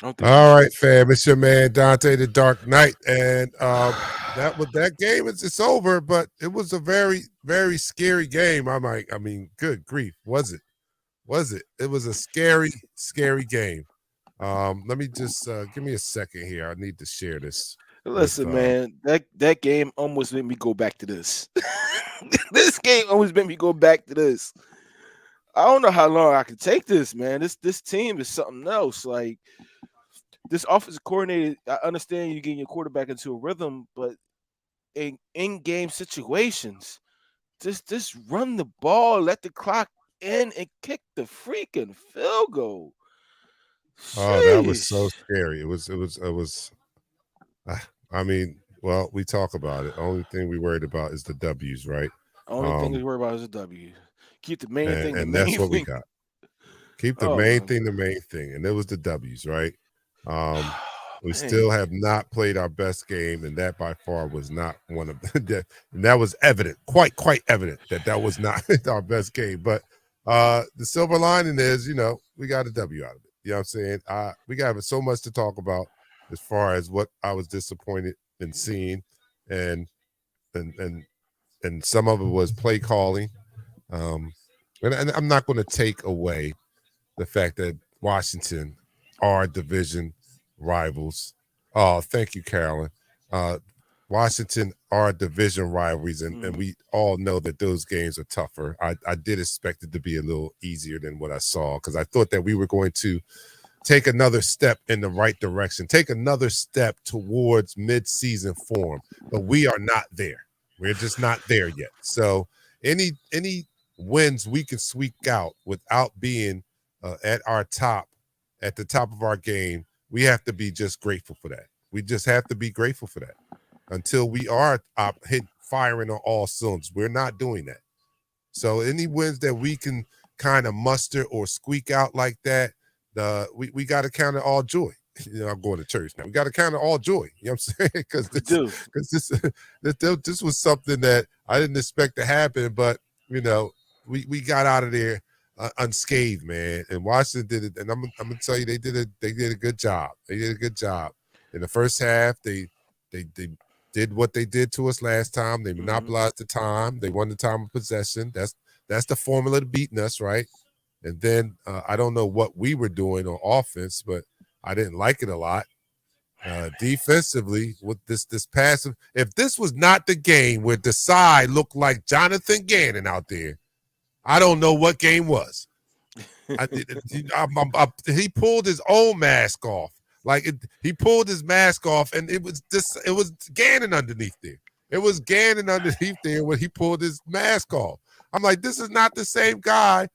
I don't think we All right, should. fam. It's your man Dante the Dark Knight, and that game is it's over, but it was a very very scary game. I mean, good grief, was it? Was it? It was a scary game. Let me just give me a second here. I need to share this with. Listen, man, that game almost made me go back to this. This game almost made me go back to this. I don't know how long I can take this, man. This team is something else. Like this offensive coordinator, I understand you getting your quarterback into a rhythm, but in game situations, just run the ball, let the clock in, and kick the freaking field goal. Oh, that was so Sheesh. scary. It was. Uh, I mean, well, we talk about it. Only thing we worried about is the W's, right? Only thing to Um, worry about is a W. Keep the main and thing the and that's main what we thing. got. Keep Oh my the god. main thing, and it was the W's, right? Um, we Man. still have not played our best game, and that by far was not one of that. And that was evident, quite evident that that was not our best game. But the silver lining is, we got a W out of it. You know what I'm saying? We got so much to talk about as far as what I was disappointed in seeing, and and and and some of it was play calling. Um, and I'm not going to take away the fact that Washington are division rivals. Oh, thank you, Carolyn. Uh, Washington are division rivalries, and Mhm. we all know that those games are tougher. I did expect it to be a little easier than what I saw because I thought that we were going to take another step in the right direction, take another step towards mid-season form, but we are not there. We're just not there yet. So any wins we can squeak out without being at our top, at the top of our game, we have to be just grateful for that. We just have to be grateful for that until we are firing on all cylinders. We're not doing that. So any wins that we can kind of muster or squeak out like that, we got to count it all joy. I'm going to church now. We got to count it all joy. You know what I'm saying? Because We this, do. because this was something that I didn't expect to happen, but you know, we got out of there unscathed, man. And Washington did it, and I'm gonna tell you, they did a good job. They did a good job in the first half. They did what they did to us last time. They Mhm. monopolized the time. They won the time of possession. That's the formula to beating us, right? And then I don't know what we were doing on offense, but I didn't like it a lot. Defensively, with this passive, if this was not the game where Desai looked like Jonathan Gannon out there, I don't know what game was. He pulled his own mask off. He pulled his mask off, and it was Gannon underneath there. It was Gannon underneath there when he pulled his mask off. I'm like, this is not the same guy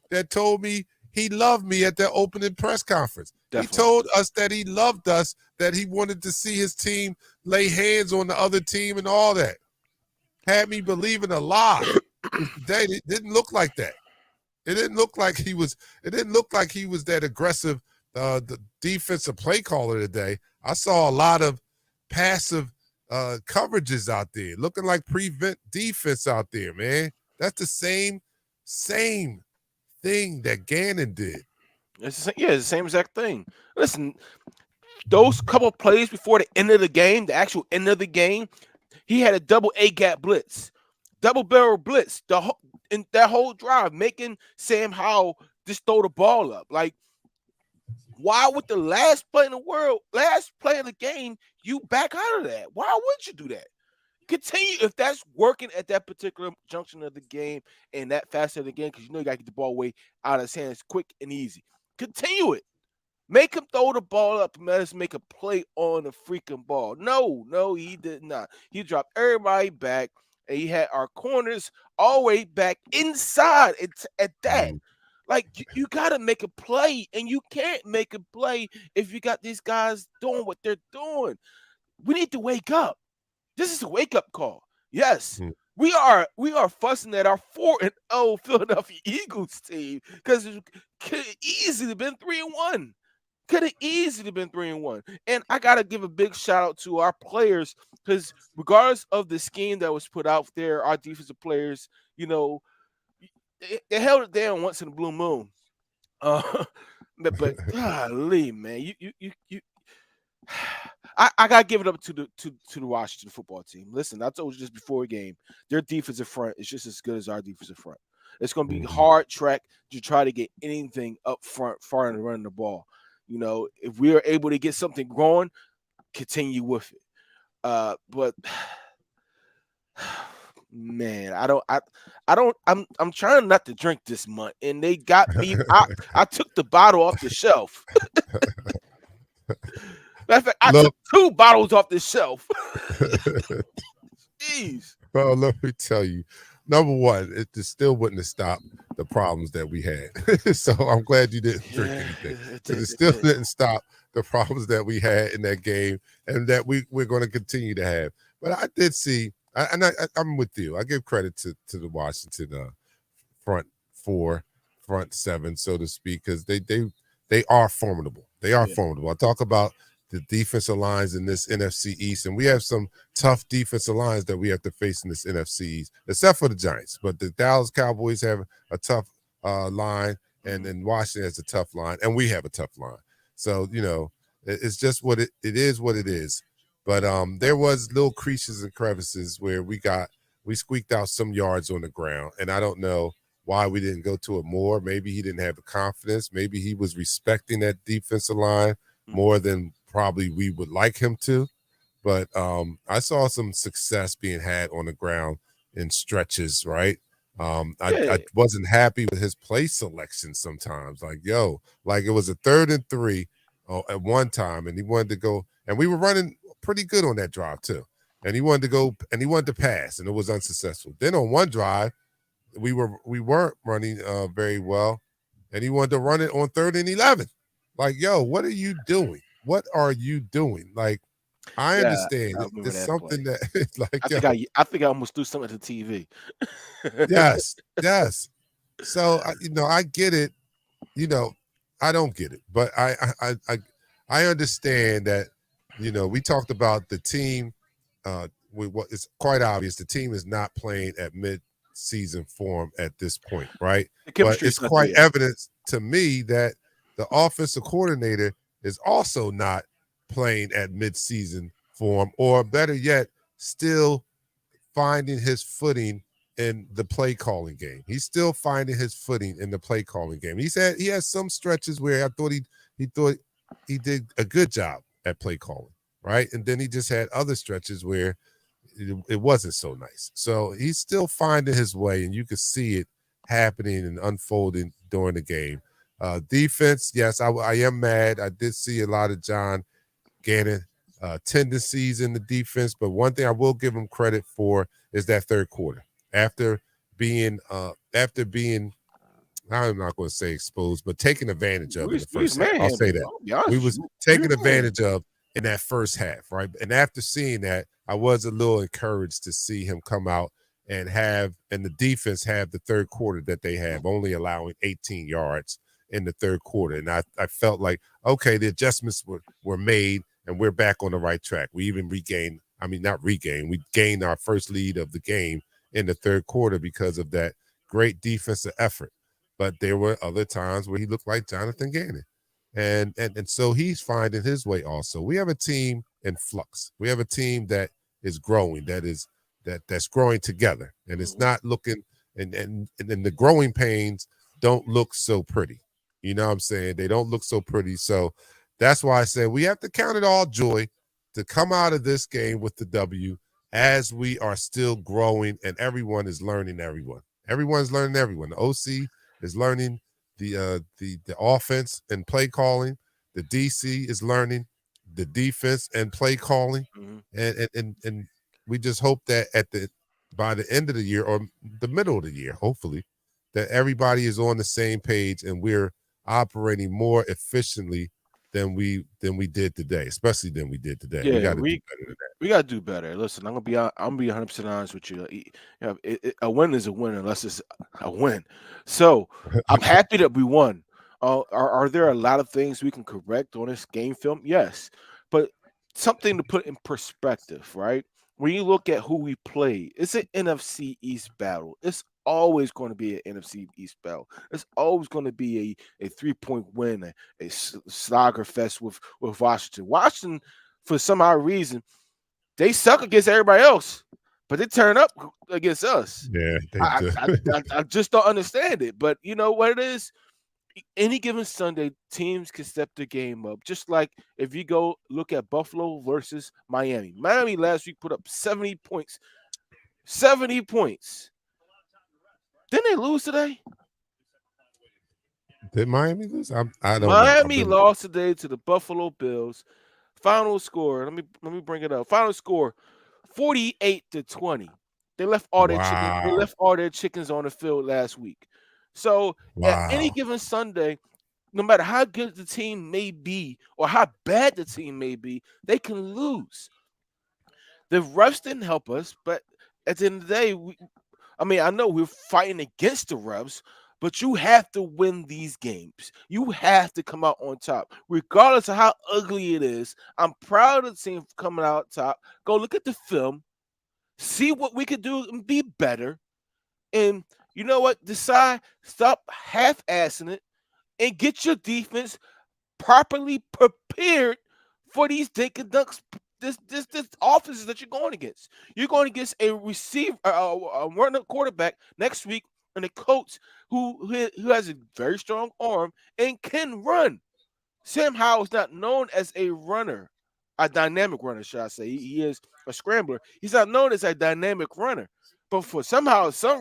that told me he loved me at the opening press conference. He Definitely. told us that he loved us, that he wanted to see his team lay hands on the other team and all that. Had me believing a lie. Today it didn't look like that. It didn't look like he was. It didn't look like he was that aggressive. The defensive play caller today. I saw a lot of passive coverages out there, looking like prevent defense out there. Man, that's the same thing that Gannon did. Yeah, it's the same exact thing. Listen, those couple plays before the end of the game, the actual end of the game, he had a double A gap blitz, double barrel blitz. In that whole drive, making Sam Howell just throw the ball up. Like, why would the last play in the world, last play of the game, you back out of that? Why would you do that? Continue if that's working at that particular junction of the game and that facet of the game, because you know you got to get the ball away out of his hands quick and easy. Continue it. Make him throw the ball up and let us make a play on the freaking ball. No, he did not. He dropped everybody back, and he had our corners all the way back inside at that. Mm. Like, you got to make a play, and you can't make a play if you got these guys doing what they're doing. We need to wake up. This is a wake up call. Yes, Mm. we are fussing at our 4-0 Philadelphia Eagles team because it could have easily been 3-1. Could have easily been 3-1. And I gotta give a big shout out to our players because regardless of the scheme that was put out there, our defensive players, they held it down once in a blue moon. Uh, but golly, man, you I gotta give it up to the Washington football team. Listen, I told you this before the game. Their defensive front is just as good as our defensive front. It's gonna be Mhm. hard track to try to get anything up front far and running the ball. If we are able to get something going, continue with it. But man, I'm trying not to drink this month, and they got me. I took the bottle off the shelf. Matter of fact, I took Look, two bottles off the shelf. Jeez. well, let me tell you. Number one, it just still wouldn't have stopped the problems that we had. So I'm glad you didn't drink Yeah, anything it because did. it It still did. didn't stop the problems that we had in that game and that we're going to continue to have. But I did see, I'm with you. I give credit to the Washington front four, front seven, so to speak, because they are formidable. They are Yeah. formidable. I talk about the defensive lines in this NFC East, and we have some tough defensive lines that we have to face in this NFC East, except for the Giants. But the Dallas Cowboys have a tough line, and Mhm. then Washington has a tough line, and we have a tough line. So it's just it is what it is. But there was little creases and crevices where we squeaked out some yards on the ground, and I don't know why we didn't go to it more. Maybe he didn't have the confidence. Maybe he was respecting that defensive line Mhm. more than probably we would like him to. But I saw some success being had on the ground in stretches, right? I Yeah. wasn't happy with his play selection sometimes. Like it was a 3rd and 3 at one time, and he wanted to go, and we were running pretty good on that drive too. And he wanted to go, and he wanted to pass, and it was unsuccessful. Then on one drive, we weren't running very well, and he wanted to run it on 3rd and 11. Like, yo, what are you doing? What are you doing? Like, I Yeah. understand I remember it's that play. something that it's like, I think yo, I almost threw something at the TV. yes, yes. So I get it. You know, I don't get it, but I understand that. We talked about the team. What it's quite obvious the team is not playing at mid-season form at this point, right? The But chemistry it's is not there quite yet. evident to me that the offensive coordinator is also not playing at mid-season form, or better yet, still finding his footing in the play calling game. He's still finding his footing in the play calling game. He has some stretches where I thought he thought he did a good job at play calling, right? And then he just had other stretches where it wasn't so nice. So he's still finding his way, and you can see it happening and unfolding during the game. Defense, yes, I am mad. I did see a lot of John Gannon tendencies in the defense, but one thing I will give him credit for is that third quarter. After being I'm not going to say exposed, but taken advantage of in the We was first half. I'll say manhandled. that. I'll be We honest with was you. We taken was advantage manhandled. of in that first half, right? And after seeing that, I was a little encouraged to see him come out and the defense have the third quarter that they have, only allowing 18 yards in the third quarter. And I felt like, okay, the adjustments were made and we're back on the right track. We even regained, I mean, not regained, we gained our first lead of the game in the third quarter because of that great defensive effort. But there were other times where he looked like Jonathan Gannon. And so he's finding his way also. We have a team in flux. We have a team that is growing, that's growing together. And it's Mhm. not looking and the growing pains don't look so pretty. You know what I'm saying? They don't look so pretty. So that's why I say we have to count it all joy to come out of this game with the W as we are still growing and everyone is learning everyone. Everyone's learning everyone. The OC is learning the offense and play calling. The DC is learning the defense and play calling, Mhm. and we just hope that by the end of the year or the middle of the year, hopefully, that everybody is on the same page and we're operating more efficiently than we did today, especially than we did today. We Yeah, got to do better than we gotta do better. Listen, I'm gonna be 100% honest with you. A win is a win unless it's a win. So I'm that. happy that we won. Are there a lot of things we can correct on this game film? Yes, but something to put in perspective, right? When you look at who we played, it's an NFC East battle. It's always going to be an NFC East battle. It's always going to be a 3 point win, a slogger fest with Washington. Washington, for some odd reason, they suck against everybody else, but they turn up against us. Yeah, they I do. I just don't understand it. But you know what it is? Any given Sunday, teams can step the game up. Just like if you go look at Buffalo versus Miami. Miami last week put up 70 points. 70 points. Didn't they lose today? Did Miami lose? I don't know. I've Miami been lost today to the Buffalo Bills. Final score. Let me bring it up. Final score 48-20. They left all their chickens. They wow, left all their chickens on the field last week. So at any wow. given Sunday, no matter how good the team may be or how bad the team may be, they can lose. The refs didn't help us, but at the end of the day, I mean, I know we're fighting against the refs, but you have to win these games. You have to come out on top, regardless of how ugly it is. I'm proud of the team coming out top. Go look at the film, see what we could do and be better. And you know what? Decide, stop half-assing it, and get your defense properly prepared for these dink and dunks. This offenses that you're going against. You're going against a receiver, a running quarterback next week, and a coach who has a very strong arm and can run. Sam Howell is not known as a runner, a dynamic runner, should I say? He is a scrambler. He's not known as a dynamic runner, but for some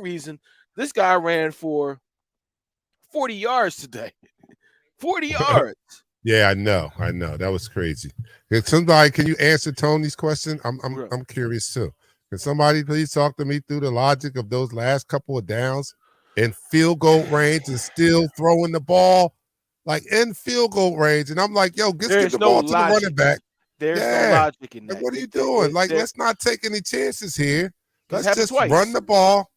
reason, this guy ran for 40 yards today. 40 yards. Yeah, I know. I know. That was crazy. Can you answer Tony's question? I'm curious too. Can somebody please talk to me through the logic of those last couple of downs in field goal range and still throwing the ball like in field goal range? And I'm like, yo, just There get is the no ball to the running logic. back. There's no Yeah. logic in Like, that. what are you doing? Like, There let's not take any chances here. it's Let's happened just run twice. the ball.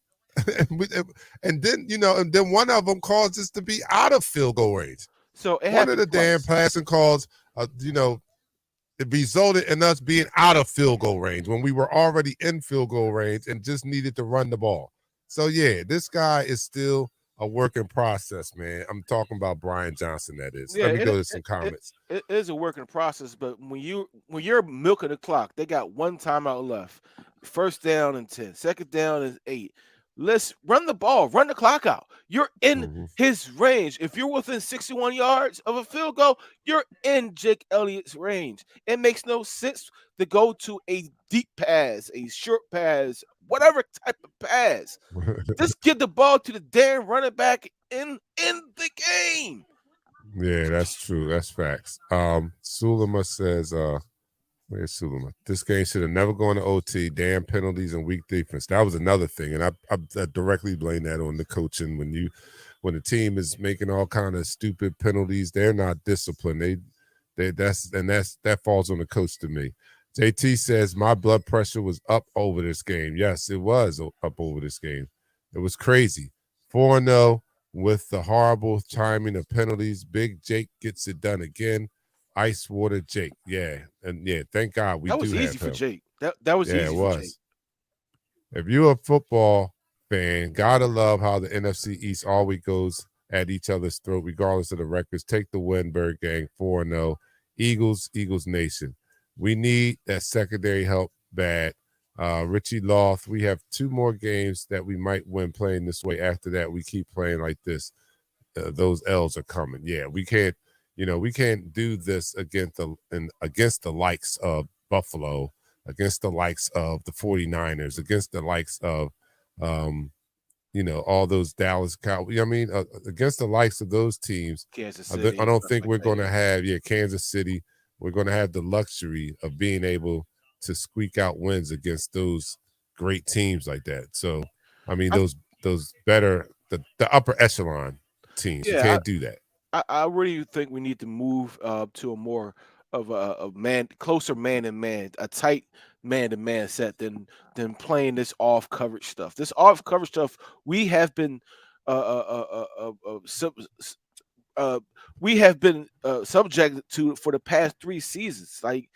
And then, and then one of them caused us to be out of field goal range. So it One of happened the damn twice. passing calls, it resulted in us being out of field goal range when we were already in field goal range and just needed to run the ball. So yeah, this guy is still a work in process, man. I'm talking about Brian Johnson. That is. Yeah, Let me it go to some it, comments. it is a working process, but when you're milking the clock, they got one timeout left. First down and 10. Second down is 8. Let's run the ball, run the clock out. You're in Mhm. his range. If you're within 61 yards of a field goal, you're in Jake Elliott's range. It makes no sense to go to a deep pass, a short pass, whatever type of pass. Just get the ball to the damn running back in the game. Yeah, that's true. That's facts. Sulema says, where's Sulema? This game should have never gone to OT. Damn penalties and weak defense. That was another thing, and I directly blame that on the coaching. When the team is making all kind of stupid penalties, they're not disciplined. That falls on the coach to me. JT says my blood pressure was up over this game. Yes, it was up over this game. It was crazy. 4-0 with the horrible timing of penalties. Big Jake gets it done again. Ice water Jake. Yeah. And yeah, thank God we That do was easy have for him. Jake. That was Yeah, it easy for Jake. was. If you're a football fan, gotta love how the NFC East always goes at each other's throat, regardless of the records. Take the win, Bird Gang, 4-0. Eagles Nation. We need that secondary help bad. Richie Loth, we have 2 more games that we might win playing this way. After that, we keep playing like this. Those L's are coming. Yeah, we can't do this against the likes of Buffalo, against the likes of the 49ers, against the likes of all those Dallas Cowboys. I mean, against the likes of those teams, Kansas I City, don't stuff think like we're that. going to Yeah. have Kansas City. We're going to have the luxury of being able to squeak out wins against those great teams like that. So, I mean, I, those better the upper echelon teams. You yeah, can't do that. I really think we need to move to a more of a man closer man and man, a tight man to man set than playing this off coverage stuff. This off coverage stuff we have been uh, uh, uh, uh, uh, uh, sub, s- we have been subjected to for the past 3 seasons. Like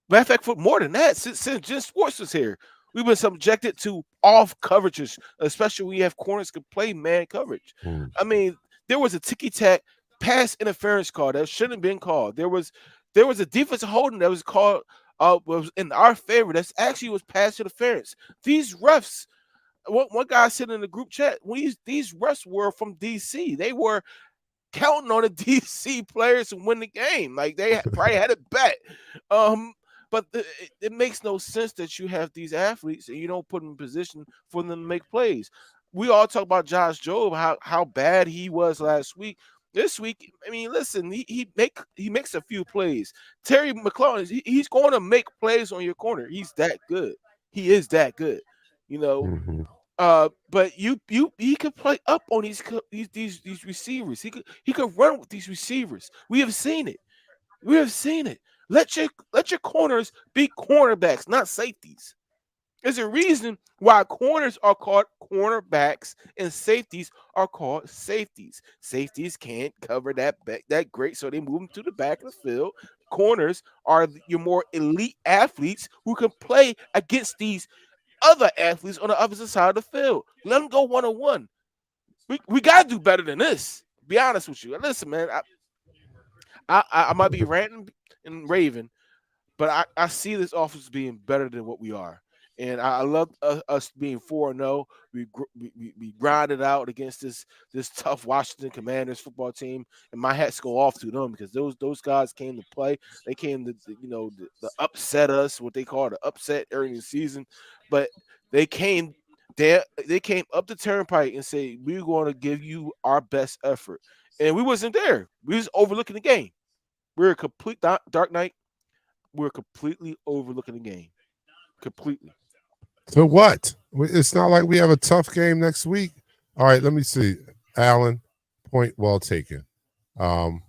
matter of fact, for more than that, since Jen Sports was here. We've been subjected to off coverages, especially when you have corners can play man coverage. Mm. I mean, there was a ticky tack pass interference call that shouldn't have been called. There was a defensive holding that was called was in our favor. That's actually was pass interference. These refs, one guy said in the group chat, these refs were from DC. They were counting on the DC players to win the game. Like they probably had a bet. Um, but it makes no sense that you have these athletes and you don't put them in position for them to make plays. We all talk about Josh Jobe, how bad he was last week. This week, I mean, listen, he makes a few plays. Terry McLaurin, he's going to make plays on your corner. He's that good. He is that good. You know, Hmm. but he could play up on these receivers. He could run with these receivers. We have seen it. We have seen it. Let your corners be cornerbacks, not safeties. There's a reason why corners are called cornerbacks and safeties are called safeties. Safeties can't cover that great, so they move them to the back of the field. Corners are your more elite athletes who can play against these other athletes on the opposite side of the field. Let them go one on one. We gotta do better than this. Be honest with you. Listen, man, I might be ranting and raving, but I see this offense being better than what we are. And I love us being 4-0. We grinded out against this tough Washington Commanders football team, and my hats go off to them because those guys came to play. They came to upset us, what they call the upset early in the season, but they came they came up the turnpike and said we're going to give you our best effort, and we wasn't there. We was overlooking the game. We're a complete dark night. We're completely overlooking the game. Completely. So what? It's not like we have a tough game next week. All right, let me see. Allen, point well taken. Um,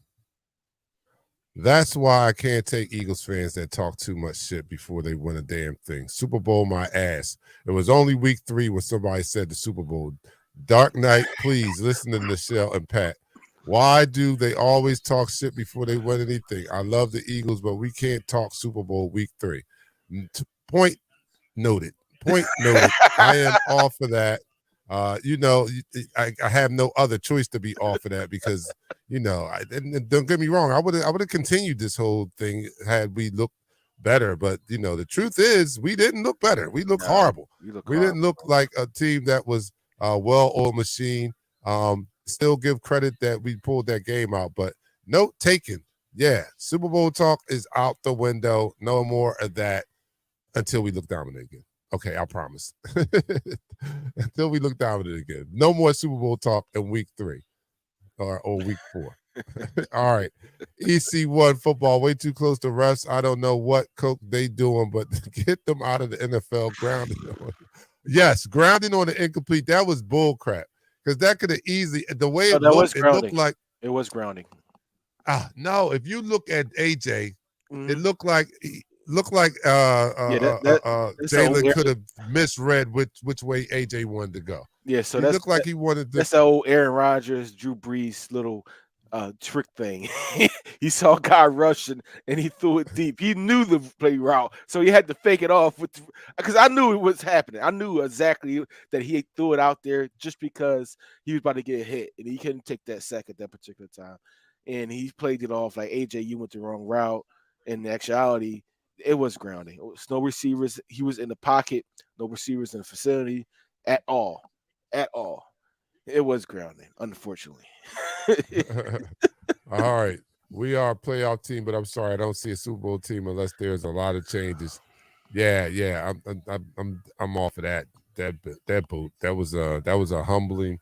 that's why I can't take Eagles fans that talk too much shit before they win a damn thing. Super Bowl, my ass. It was only week 3 when somebody said the Super Bowl. Dark Knight, please listen to Michelle and Pat. Why do they always talk shit before they win anything? I love the Eagles, but we can't talk Super Bowl week 3. Point noted. Point noted. I am off of that. I have no other choice to be off of that because and don't get me wrong. I would have continued this whole thing had we looked better. But the truth is, we didn't look better. We look No, horrible. you look We didn't horrible. look like a team that was a well-oiled machine. Still give credit that we pulled that game out, but note taken. Yeah, Super Bowl talk is out the window. No more of that until we look dominant again. Okay, I promise. Until we look dominant again. No more Super Bowl talk in week 3 or week 4. All right. EC1 football, way too close to refs. I don't know what coke they doing, but get them out of the NFL grounded on. Yes, grounding on the incomplete. That was bull crap. Because that could have easily, the way Oh, that was it looked grounding. like, It was grounding. no, if you look at AJ, it Hmm. looked like Yeah, that's the old Jalen could have misread which way AJ wanted to go. yeah. So He looked like he wanted to. that's the old Aaron Rodgers, Drew Brees little trick thing. He saw a guy rushing and he threw it deep. He knew the play route, so he had to fake it off with because I knew it was happening. I knew exactly that he threw it out there just because he was about to get hit and he couldn't take that sack at that particular time. And he played it off like AJ, you went the wrong route. In actuality, it was grounding. It was no receivers. He was in the pocket, no receivers in the facility at all. At all. It was grounding, unfortunately. All right, we are a playoff team, but I'm sorry, I don't see a Super Bowl team unless there's a lot of changes. Yeah, I'm off of that boot. That was a humbling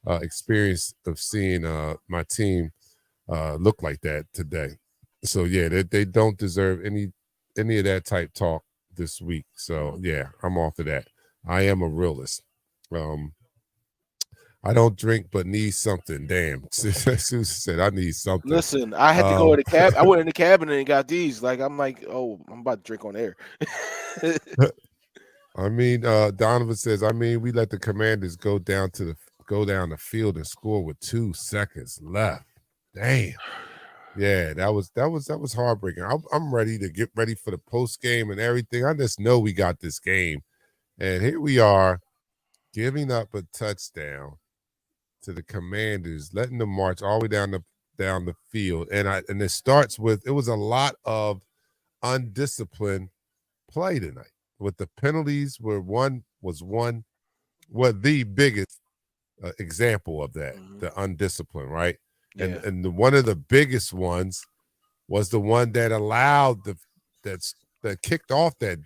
experience of seeing my team look like that today. So yeah, they don't deserve any of that type talk this week. So yeah, I'm off of that. I am a realist. Um, I don't drink but need something. Damn, Susan said I need something. Listen, I had to go in Um, the cab. I went in the cabinet and got these. Like I'm like, oh, I'm about to drink on air. I mean, Donovan says, I mean, we let the Commanders go down the field and score with 2 seconds left. Damn. Yeah, that was heartbreaking. I'm ready to get ready for the post game and everything. I just know we got this game And here we are giving up a touchdown to the Commanders, letting them march all the way down the field. And it starts with it was a lot of undisciplined play tonight. With the penalties were one the biggest example of that, Hmm. the undisciplined, right? And Yeah. one of the biggest ones was the one that allowed that's that kicked off that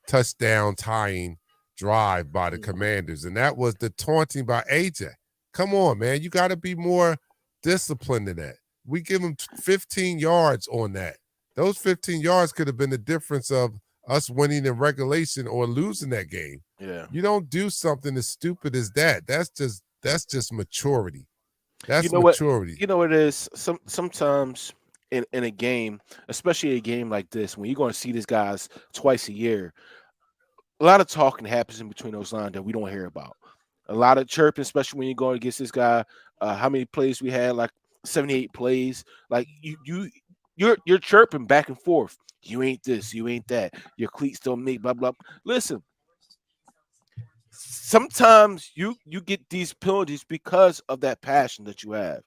touchdown tying drive by the Hmm. Commanders, and that was the taunting by AJ. Come on, man, you got to be more disciplined than that. We give him 15 yards on that. Those 15 yards could have been the difference of us winning in regulation or losing that game. Yeah. You don't do something as stupid as that. That's just maturity. You That's know what? maturity. You know what it is. Sometimes in a game, especially a game like this, when you're going to see these guys twice a year, a lot of talking happens in between those lines that we don't hear about. A lot of chirping, especially when you're going against this guy. How many plays we had? Like 78 plays. Like you're chirping back and forth. You ain't this, you ain't that. Your cleats don't make blah blah. Listen, sometimes you get these penalties because of that passion that you have.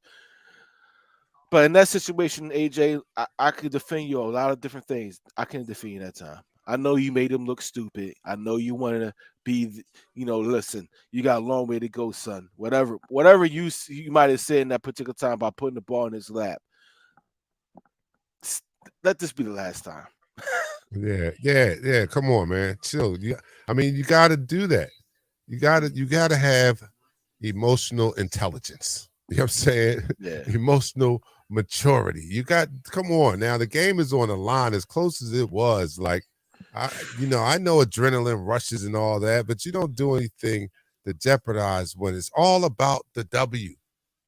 But in that situation, AJ, I could defend you a lot of different things. I can defend you that time. I know you made him look stupid. I know you wanted to be, listen, you got a long way to go, son. Whatever you might have said in that particular time by putting the ball in his lap. s- Let this be the last time. Yeah. Come on, man. Chill. I mean, you got to do that. You gotta have emotional intelligence. You know what I'm saying? Yeah. Emotional maturity. Come on now. The game is on the line as close as it was. Like, I know adrenaline rushes and all that, but you don't do anything to jeopardize when it's all about the W.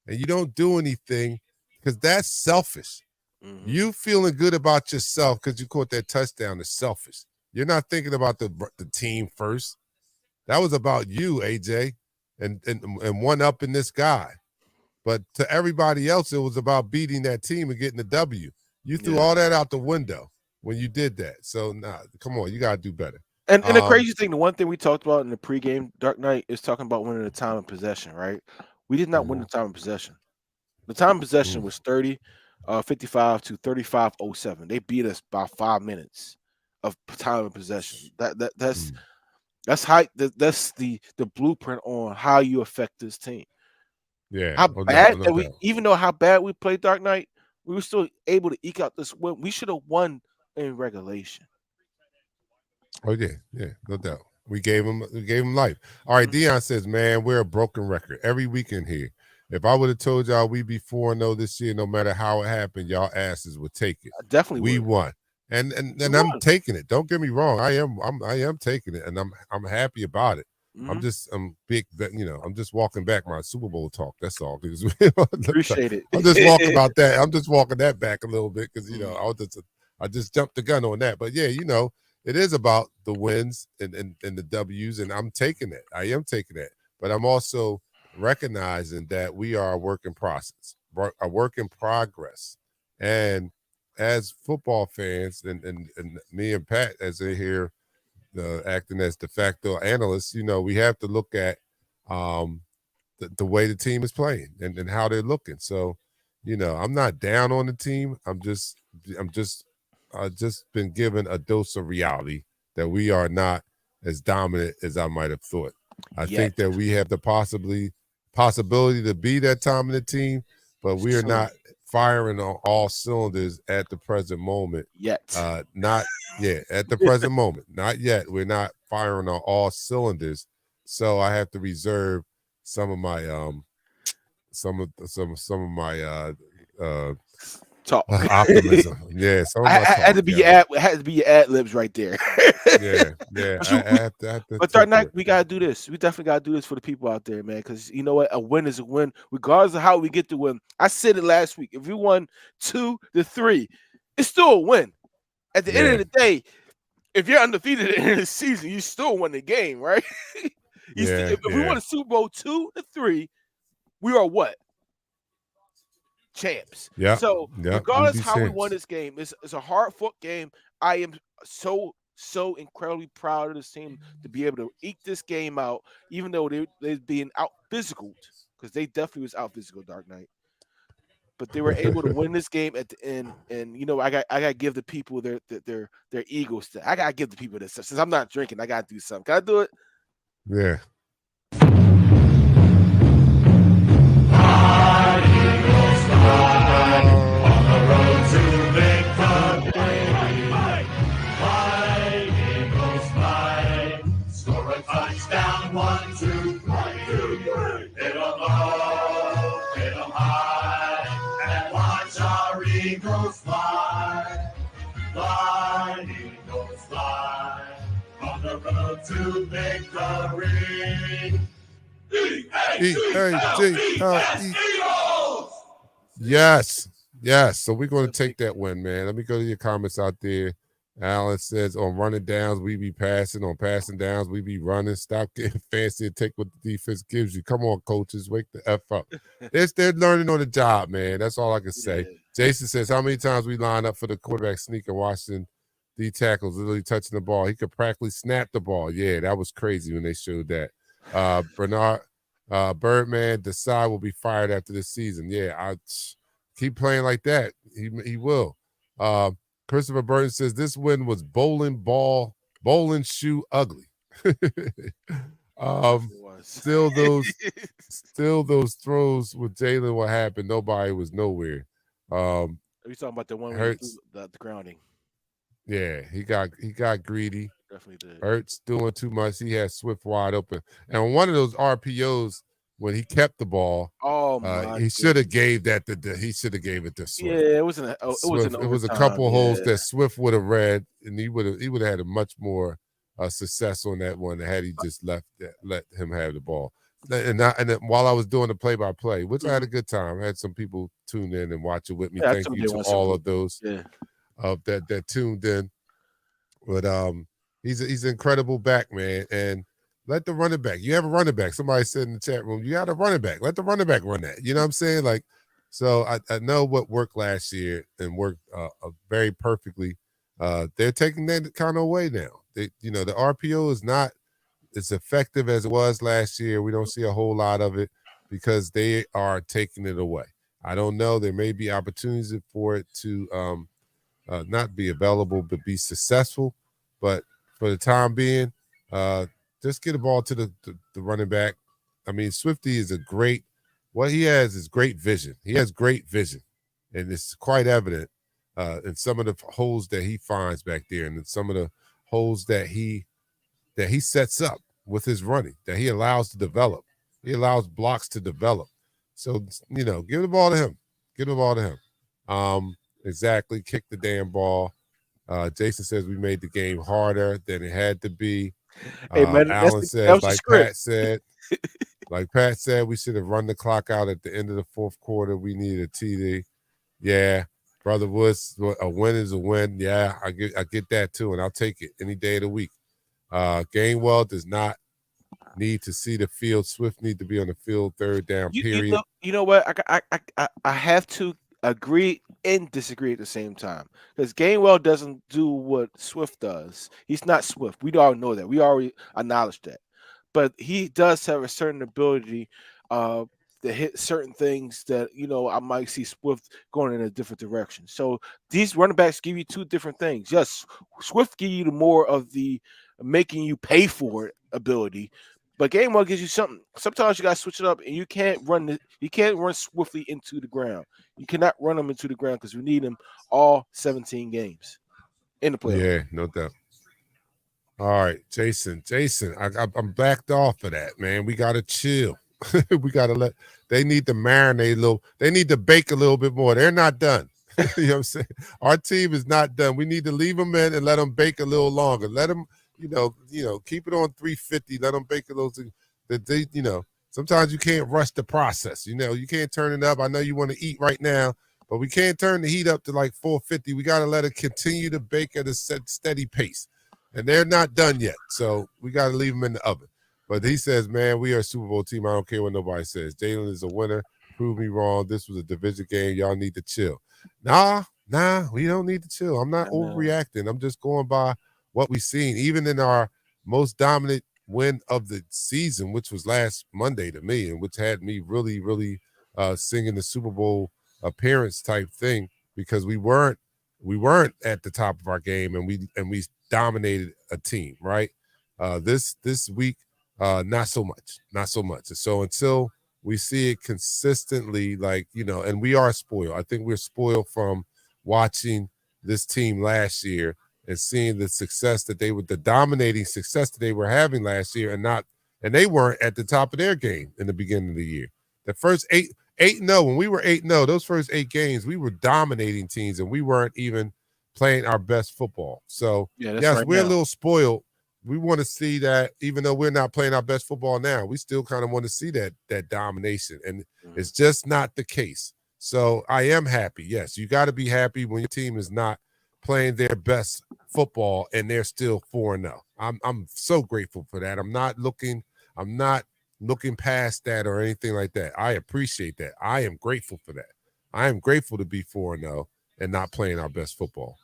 And you don't do anything because that's selfish. Hmm. You feeling good about yourself because you caught that touchdown is selfish. You're not thinking about the team first. That was about you, AJ, and one up in this guy. But to everybody else, it was about beating that team and getting the W. You threw Yeah. all that out the window when you did that. So nah, come on, you gotta do better. And the Um, crazy thing, the one thing we talked about in the pregame Dark Knight is talking about winning the time of possession, right? We did not win the mhm, time of possession. The time of possession mm, was 55 to 35:07. They beat us by 5 minutes of time of possession. mm. That's how that's the blueprint on how you affect this team. Yeah, How no doubt, bad no that we, doubt. even though how bad we played Dark Knight, we were still able to eke out this win. We should have won in regulation. Oh yeah, no doubt. We gave him life. All right, Mhm. Dion says, man, we're a broken record every weekend here. If I would have told y'all we'd be 4-0 this year, no matter how it happened, y'all asses would take it. I definitely We would. won. And We I'm won. taking it. Don't get me wrong. I am taking it and I'm happy about it. Hmm. I'm big I'm just walking back my Super Bowl talk. That's all. Because Appreciate it. I'm just walking about that. I'm just walking that back a little bit because Mhm. I just jumped the gun on that. But yeah, it is about the wins and the W's, and I'm taking it. I am taking it. But I'm also recognizing that we are a work in process, a work in progress. And as football fans, and me and Pat, as they here acting as de facto analysts, we have to look at um, the way the team is playing and how they're looking. So, I'm not down on the team. I'm just I just been given a dose of reality that we are not as dominant as I might have thought. I Yet think that we have the possibility to be that dominant team, but we are soon. not firing on all cylinders at the present moment. Yet. Not yet at the present moment. Not yet. We're not firing on all cylinders. So I have to reserve some of my some of my uh Talk. optimism. Yeah, some of my I had talk. to be Yeah. had to be your ad libs right there. Yeah. But I have to but Dark temper Knight, it. we gotta do this. We definitely gotta do this for the people out there, man. Because you know what, a win is a win, regardless of how we get the win. I said it last week. If we won 2-3, it's still a win. At the end of Yeah. the day, if you're undefeated at the end of the season, you still won the game, right? Yeah. If we Yeah. won a Super Bowl 2-3, we are what? Champs. Yep. So Yep. We regardless be how we won champs. this game, it's a hard fought game. I am so so incredibly proud of this team to be able to eke this game out, even though they're being out physical, because they definitely was out physical Dark Knight. But they were able to win this game at the end. And I got to give the people their egos. I got to give the people this. Since I'm not drinking, I got to do something. Can I do it? Yeah. To victory. E-A-G-L-E. Yes. Yes. So we're going to take that win, man. Let me go to your comments out there. Alan says on running downs, we be passing. On passing downs, we be running. Stop getting fancy and take what the defense gives you. Come on, coaches. Wake the F up. They're learning on the job, man. That's all I can say. Yeah. Jason says, how many times we line up for the quarterback sneak in Washington? D tackles literally touching the ball. He could practically snap the ball. Yeah, that was crazy when they showed that. Bernard Birdman, Desai will be fired after this season. Yeah, I keep playing like that. He will. Christopher Burton says this win was bowling shoe ugly. It was. Still those throws with Jalen. What happened? Nobody was nowhere. Are you talking about the one where he threw Hurts. the grounding? Yeah, he got greedy. Definitely did. Hurts doing too much. He had Swift wide open. And on one of those RPOs, when he kept the ball, Oh my he should have goodness. gave that he should have gave it to Yeah, Swift. it wasn't. It was an Swift. It was a overtime. couple holes Yeah. that Swift would have read, and he would have had a much more success on that one had he just let him have the ball. And then while I was doing the play-by-play, which I had a good time, I had some people tune in and watch it with me. Yeah, I Thank told you they to want some all good. of those Yeah. that tuned in. But he's an incredible back, man. And let the running back. You have a running back. Somebody said in the chat room, you got a running back. Let the running back run that. You know what I'm saying? Like, so I know what worked last year and worked very perfectly. They're taking that kind of away now. The RPO is not as effective as it was last year. We don't see a whole lot of it because they are taking it away. I don't know. There may be opportunities for it to not be available, but be successful. But for the time being, just get the ball to the running back. I mean, Swifty is what he has is great vision. He has great vision, and it's quite evident in some of the holes that he finds back there, and in some of the holes that he sets up with his running, that he allows to develop. He allows blocks to develop. So, give the ball to him. Give the ball to him. Exactly. Kick the damn ball. Jason says we made the game harder than it had to be. Hey man, Alan that says, was the script. like Pat said, we should have run the clock out at the end of the fourth quarter. We needed a TD. Yeah, Brother Woods, a win is a win. Yeah, I get that too, and I'll take it any day of the week. Gainwell does not need to see the field. Swift need to be on the field third down, You you period. know you know what? I have to agree and disagree at the same time because Gainwell doesn't do what Swift does. He's not Swift. We all know that. We already acknowledged that. But he does have a certain ability uh, to hit certain things that I might see Swift going in a different direction. So these running backs give you two different things. Yes, Swift give you the more of the making you pay for it ability, but Gainwell gives you something. Sometimes you got to switch it up, and you can't run swiftly into the ground. You cannot run them into the ground because we need them all 17 games in the playoffs. Yeah, no doubt. All right, Jason, I'm backed off of that, man. We gotta chill. We gotta they need to marinate a little. They need to bake a little bit more. They're not done. You know what I'm saying? Our team is not done. We need to leave them in and let them bake a little longer. Let them, keep it on 350. Let them bake a little. Sometimes you can't rush the process. You can't turn it up. I know you want to eat right now, but we can't turn the heat up to like 450. We got to let it continue to bake at a steady pace. And they're not done yet, so we got to leave them in the oven. But he says, man, we are a Super Bowl team. I don't care what nobody says. Jalen is a winner. Prove me wrong. This was a division game. Y'all need to chill. Nah, we don't need to chill. I'm not overreacting. I'm just going by what we've seen, even in our most dominant win of the season, which was last Monday to me, and which had me really, really singing the Super Bowl appearance type thing because we weren't at the top of our game, and we dominated a team, right? This week, not so much, not so much. So until we see it consistently, like and we are spoiled. I think we're spoiled from watching this team last year and seeing the success that the dominating success that they were having last year, and they weren't at the top of their game in the beginning of the year. The first 8-0, when we were 8-0, those first 8 games, we were dominating teams and we weren't even playing our best football. So Yeah, that's yes, right we're a now. little spoiled. We want to see that, even though we're not playing our best football now, we still kind of want to see that domination. And Mhm. it's just not the case. So I am happy. Yes, you got to be happy when your team is not playing their best football and they're still 4-0. I'm so grateful for that. I'm not looking past that or anything like that. I appreciate that. I am grateful for that. I am grateful to be 4-0 and not playing our best football.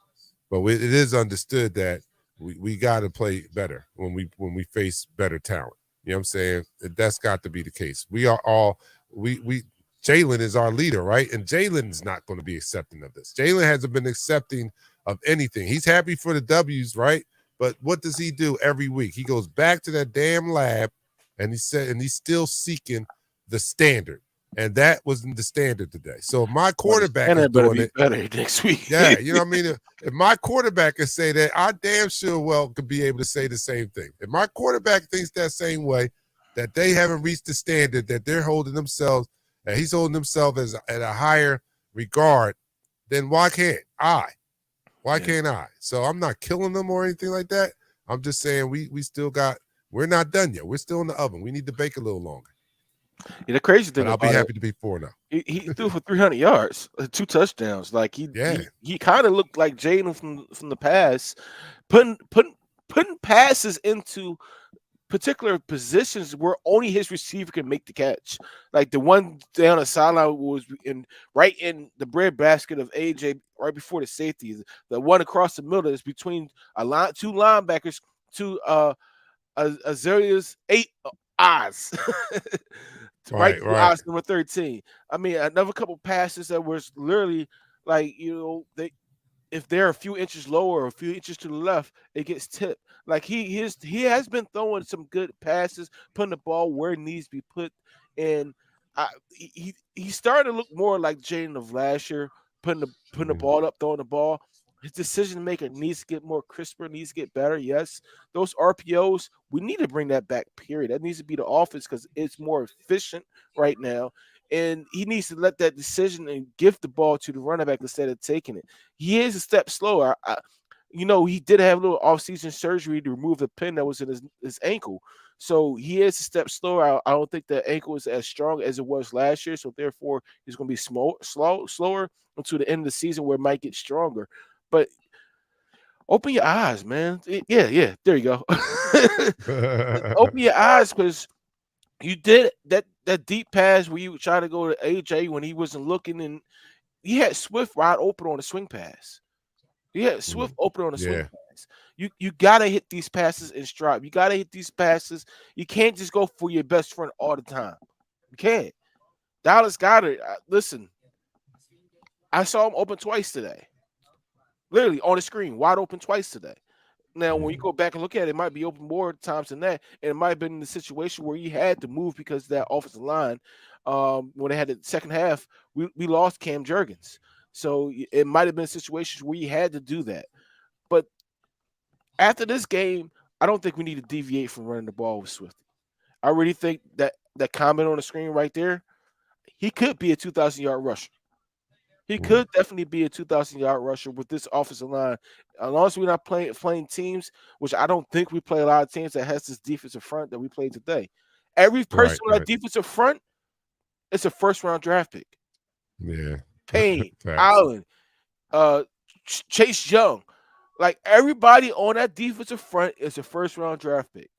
But it is understood that we got to play better when we face better talent. You know what I'm saying? That's got to be the case. We are all we Jalen is our leader, right? And Jalen's not going to be accepting of this. Jalen hasn't been accepting of anything. He's happy for the W's, right? But what does he do every week? He goes back to that damn lab and he's still seeking the standard. And that wasn't the standard today. So if my Well, the quarterback is standard better doing be it, better next week. yeah, you know what I mean? If my quarterback can say that, I damn sure well could be able to say the same thing. If my quarterback thinks that same way, that they haven't reached the standard that they're holding themselves, and he's holding himself as at a higher regard, then why can't I? Why Yeah. can't I? So I'm not killing them or anything like that. I'm just saying we're not done yet. We're still in the oven. We need to bake a little longer. Yeah, the crazy But thing I'll be about it, happy to be 4 now. he threw for 300 yards, 2 touchdowns. Like he Yeah. he he kind of looked like Jaden from the past, putting putting putting passes into particular positions where only his receiver can make the catch. Like the one down the sideline was right in the breadbasket of AJ right before the safety. The one across the middle is between two linebackers, to Azaria's eight eyes. Right Right, to right. eyes number 13. I mean, another couple passes that was literally like, they if they're a few inches lower or a few inches to the left, it gets tipped. Like he has been throwing some good passes, putting the ball where it needs to be put. And he's starting to look more like Jaden of last year, putting the Mhm. ball up, throwing the ball. His decision maker needs to get more crisper, needs to get better. Yes, those RPOs, we need to bring that back. Period. That needs to be the offense because it's more efficient right now, and he needs to let that decision and give the ball to the running back instead of taking it. He is a step slower. He did have a little off-season surgery to remove the pin that was in his ankle. So he is a step slower. I don't think the ankle is as strong as it was last year. So therefore, he's going to be slower until the end of the season where it might get stronger. But open your eyes, man. Yeah, yeah. There you go. Open your eyes because you did that deep pass where you try to go to AJ when he wasn't looking, and he had Swift wide open on a swing pass. Yeah, Swift Mm. open on a swing Yeah. pass. You gotta hit these passes in stride. You gotta hit these passes. You can't just go for your best friend all the time. You can't. Dallas got it. Listen, I saw him open twice today. Literally on the screen, wide open twice today. Now, when you Mm. go back and look at it, it might be open more times than that, and it might have been in the situation where he had to move because that offensive line, when they had the second half, we lost Cam Jurgens, so it might have been situations where you had to do that. But after this game, I don't think we need to deviate from running the ball with Swifty. I really think that comment on the screen right there, he could be a 2,000-yard rusher. He Mm. could definitely be a 2,000-yard rusher with this offensive line. As long as we're not playing teams, which I don't think we play a lot of teams that has this defensive front that we played today. Every person Right, on that right. defensive front is a first round draft pick. Yeah. Payne, Facts. Allen, uh, Chase Young, like everybody on that defensive front is a first round draft pick.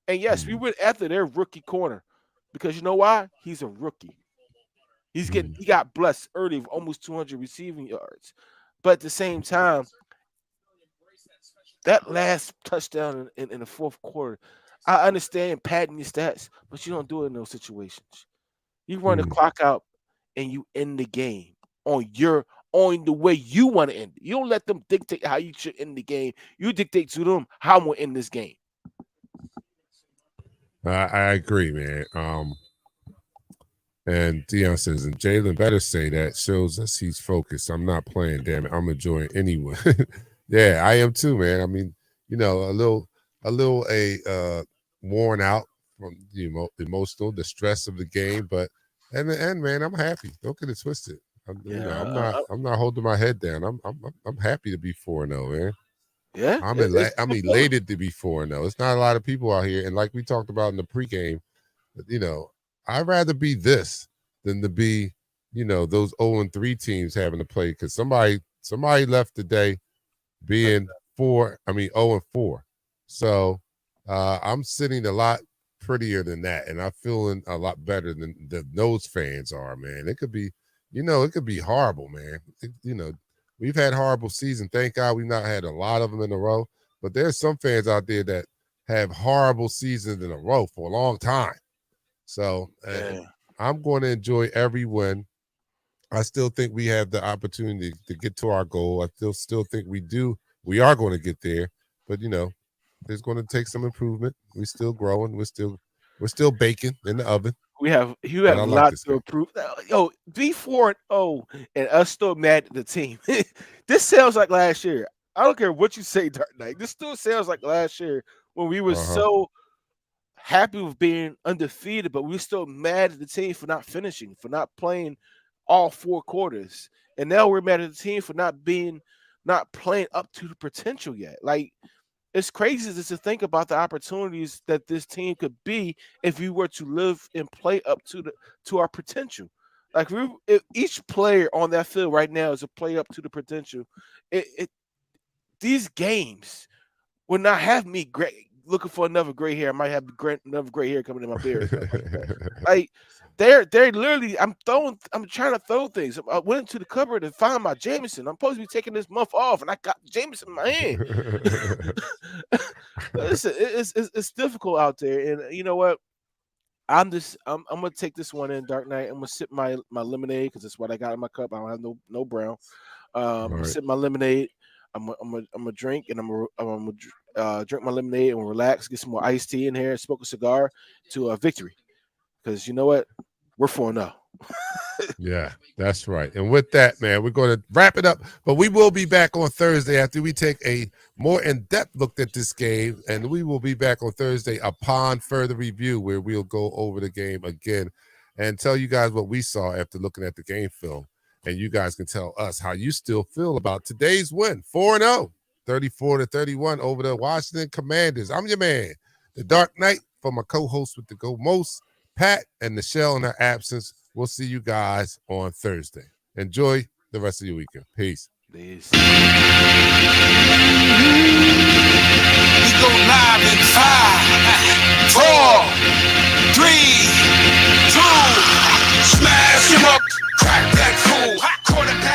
And yes, we Mm. went after their rookie corner because you know why? He's a rookie. Mm. He got blessed early with almost 200 receiving yards. But at the same time, that last touchdown in the fourth quarter, I understand padding your stats, but you don't do it in those situations. You run the Mm. clock out and you end the game on the way you want to end it. You don't let them dictate how you should end the game. You dictate to them how I'm gonna end this game. I agree, man. And Deion says, and Jalen better say that shows us he's focused. I'm not playing, damn it. I'm enjoying anyway. Yeah, I am too, man. I mean, a little worn out from the emotional, the stress of the game, but in the end, man, I'm happy. Don't get it twisted. Yeah, I'm not holding my head down. I'm happy to be 4-0, man. yeah. I'm elated to be 4-0. It's not a lot of people out here, and like we talked about in the pregame, you know, I'd rather be this than to be, those 0-3 teams having to play because somebody left today being 0-4. So I'm sitting a lot prettier than that, and I'm feeling a lot better than those fans are, man. It could be, it could be horrible, man. We've had horrible seasons. Thank God we've not had a lot of them in a row, but there's some fans out there that have horrible seasons in a row for a long time. So Yeah. I'm going to enjoy every win. I still think we have the opportunity to get to our goal. I still think we are going to get there, but there's going to take some improvement. We're still growing. We're still baking in the oven. You But have I a like lot this to game. improve. Yo, be 4-0 and us still mad at the team. This sounds like last year. I don't care what you say, Dark Knight. This still sounds like last year when we were Uh-huh. so happy with being undefeated, but we're still mad at the team for not finishing, for not playing all four quarters. And now we're mad at the team for not playing up to the potential yet. Like it's crazy just to think about the opportunities that this team could be if we were to live and play up to our potential. Like if each player on that field right now is a play up to the potential. These games would not have me great looking for another gray hair. I might have another gray hair coming in my beard or something like that. Like they're literally I'm trying to throw things. I went into the cupboard and found my Jameson. I'm supposed to be taking this month off and I got Jameson in my hand. Listen, it's difficult out there, and you know what? I'm gonna take this one in Dark Knight. I'm gonna sip my lemonade because that's what I got in my cup. I don't have no brown. All I'm gonna right. sip my lemonade. I'm gonna drink and drink my lemonade and relax. Get some more iced tea in here. Smoke a cigar to a victory because you know what? We're 4-0. Yeah, that's right. And with that, man, we're going to wrap it up. But we will be back on Thursday after we take a more in-depth look at this game. And we will be back on Thursday upon further review where we'll go over the game again and tell you guys what we saw after looking at the game film. And you guys can tell us how you still feel about today's win. 4-0, 34-31 over the Washington Commanders. I'm your man, the Dark Knight, for my co-host with the Go Most, Pat and Nichelle in her absence. We'll see you guys on Thursday. Enjoy the rest of your weekend. Peace. This. We go live in 5,